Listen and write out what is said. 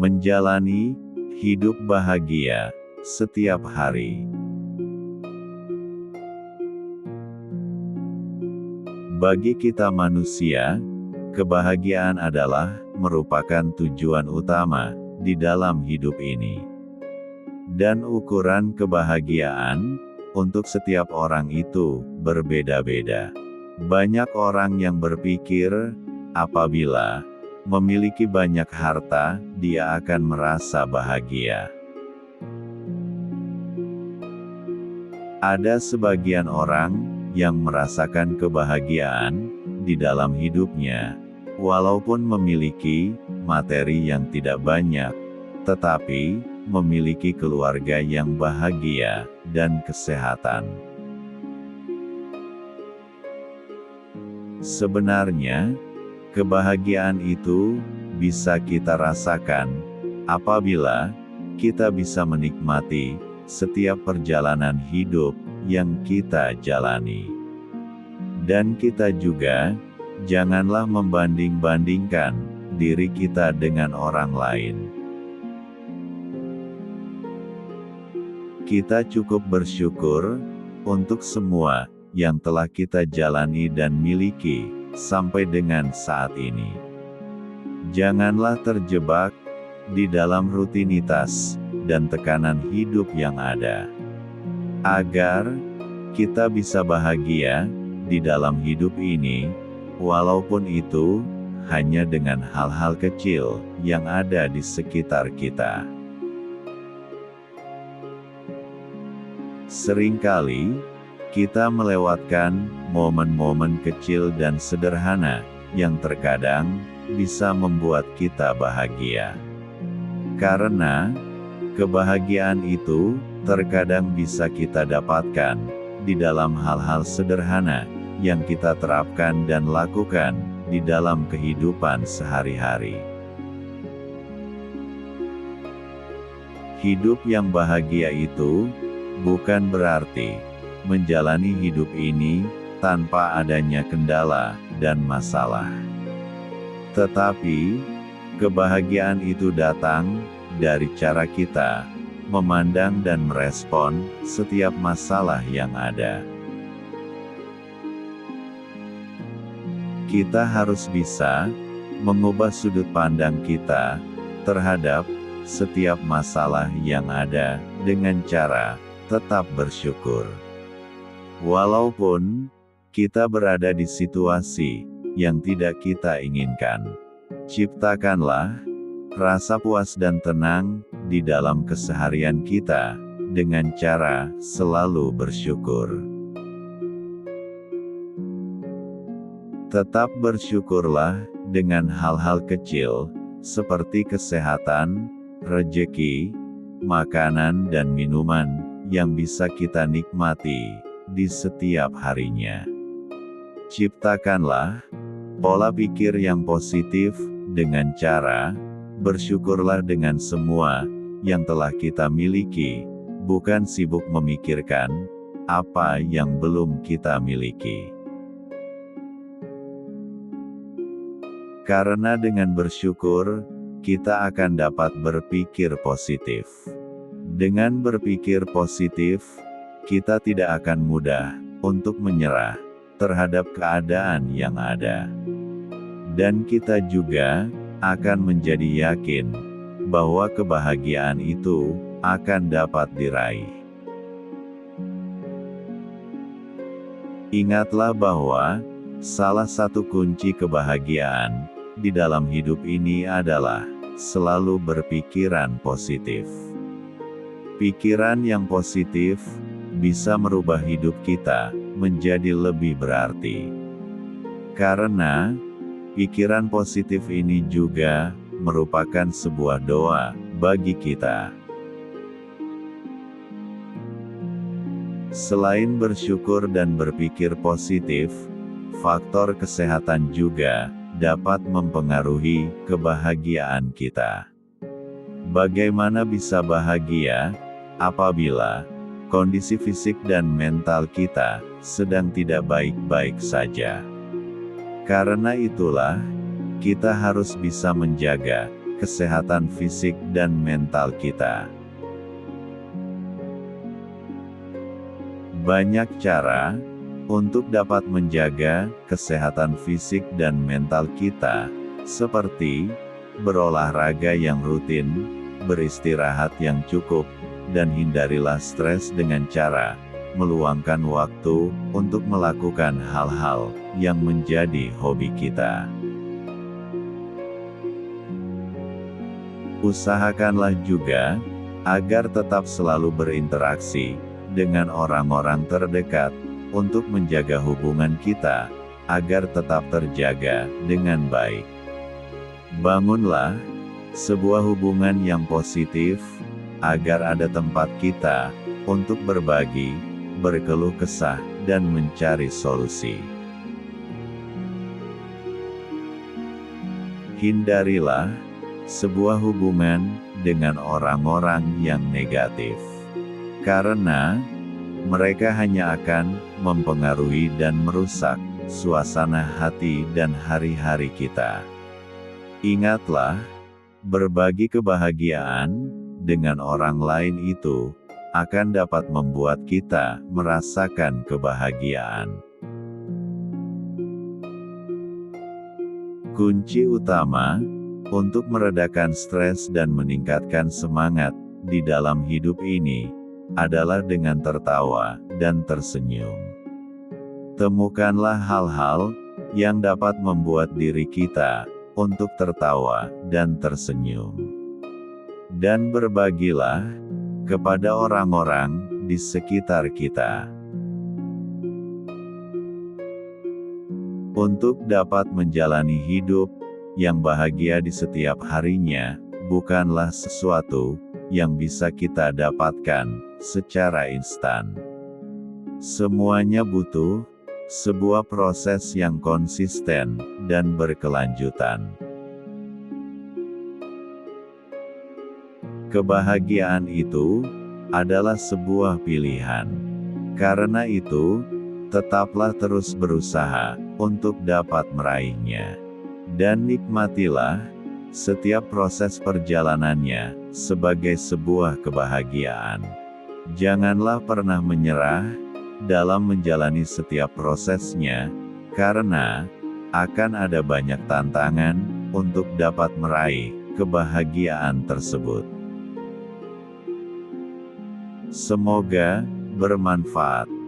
menjalani hidup bahagia setiap hari. Bagi kita manusia, kebahagiaan adalah merupakan tujuan utama di dalam hidup ini. Dan ukuran kebahagiaan untuk setiap orang itu berbeda-beda. Banyak orang yang berpikir, apabila memiliki banyak harta, dia akan merasa bahagia. Ada sebagian orang yang merasakan kebahagiaan di dalam hidupnya, walaupun memiliki materi yang tidak banyak, tetapi memiliki keluarga yang bahagia dan kesehatan. Sebenarnya, kebahagiaan itu bisa kita rasakan apabila kita bisa menikmati setiap perjalanan hidup yang kita jalani. Dan kita juga janganlah membanding-bandingkan diri kita dengan orang lain. Kita cukup bersyukur untuk semua yang telah kita jalani dan miliki sampai dengan saat ini. Janganlah terjebak di dalam rutinitas dan tekanan hidup yang ada. Agar kita bisa bahagia di dalam hidup ini, walaupun itu hanya dengan hal-hal kecil yang ada di sekitar kita. Seringkali kita melewatkan momen-momen kecil dan sederhana yang terkadang bisa membuat kita bahagia. Karena kebahagiaan itu terkadang bisa kita dapatkan di dalam hal-hal sederhana yang kita terapkan dan lakukan di dalam kehidupan sehari-hari. Hidup yang bahagia itu bukan berarti menjalani hidup ini tanpa adanya kendala dan masalah. Tetapi, kebahagiaan itu datang dari cara kita memandang dan merespon setiap masalah yang ada. Kita harus bisa mengubah sudut pandang kita terhadap setiap masalah yang ada dengan cara tetap bersyukur. Walaupun kita berada di situasi yang tidak kita inginkan, ciptakanlah rasa puas dan tenang di dalam keseharian kita dengan cara selalu bersyukur. Tetap bersyukurlah dengan hal-hal kecil seperti kesehatan, rezeki, makanan dan minuman yang bisa kita nikmati di setiap harinya. Ciptakanlah pola pikir yang positif dengan cara bersyukurlah dengan semua yang telah kita miliki, bukan sibuk memikirkan apa yang belum kita miliki. Karena dengan bersyukur, kita akan dapat berpikir positif. Dengan berpikir positif, kita tidak akan mudah untuk menyerah terhadap keadaan yang ada. Dan kita juga akan menjadi yakin bahwa kebahagiaan itu akan dapat diraih. Ingatlah bahwa salah satu kunci kebahagiaan di dalam hidup ini adalah selalu berpikiran positif. Pikiran yang positif bisa merubah hidup kita menjadi lebih berarti. Karena pikiran positif ini juga merupakan sebuah doa bagi kita. Selain bersyukur dan berpikir positif, faktor kesehatan juga dapat mempengaruhi kebahagiaan kita. Bagaimana bisa bahagia apabila kondisi fisik dan mental kita sedang tidak baik-baik saja? Karena itulah, kita harus bisa menjaga kesehatan fisik dan mental kita. Banyak cara untuk dapat menjaga kesehatan fisik dan mental kita, seperti berolahraga yang rutin, beristirahat yang cukup, dan hindarilah stres dengan cara meluangkan waktu untuk melakukan hal-hal yang menjadi hobi kita. Usahakanlah juga agar tetap selalu berinteraksi dengan orang-orang terdekat untuk menjaga hubungan kita agar tetap terjaga dengan baik. Bangunlah sebuah hubungan yang positif agar ada tempat kita untuk berbagi, berkeluh kesah, dan mencari solusi. Hindarilah sebuah hubungan dengan orang-orang yang negatif, karena mereka hanya akan mempengaruhi dan merusak suasana hati dan hari-hari kita. Ingatlah, berbagi kebahagiaan dengan orang lain itu akan dapat membuat kita merasakan kebahagiaan. Kunci utama untuk meredakan stres dan meningkatkan semangat di dalam hidup ini adalah dengan tertawa dan tersenyum. Temukanlah hal-hal yang dapat membuat diri kita untuk tertawa dan tersenyum. Dan berbagilah kepada orang-orang di sekitar kita. Untuk dapat menjalani hidup yang bahagia di setiap harinya, bukanlah sesuatu yang bisa kita dapatkan secara instan. Semuanya butuh sebuah proses yang konsisten dan berkelanjutan. Kebahagiaan itu adalah sebuah pilihan. Karena itu, tetaplah terus berusaha untuk dapat meraihnya. Dan nikmatilah setiap proses perjalanannya sebagai sebuah kebahagiaan. Janganlah pernah menyerah dalam menjalani setiap prosesnya, karena akan ada banyak tantangan untuk dapat meraih kebahagiaan tersebut. Semoga bermanfaat.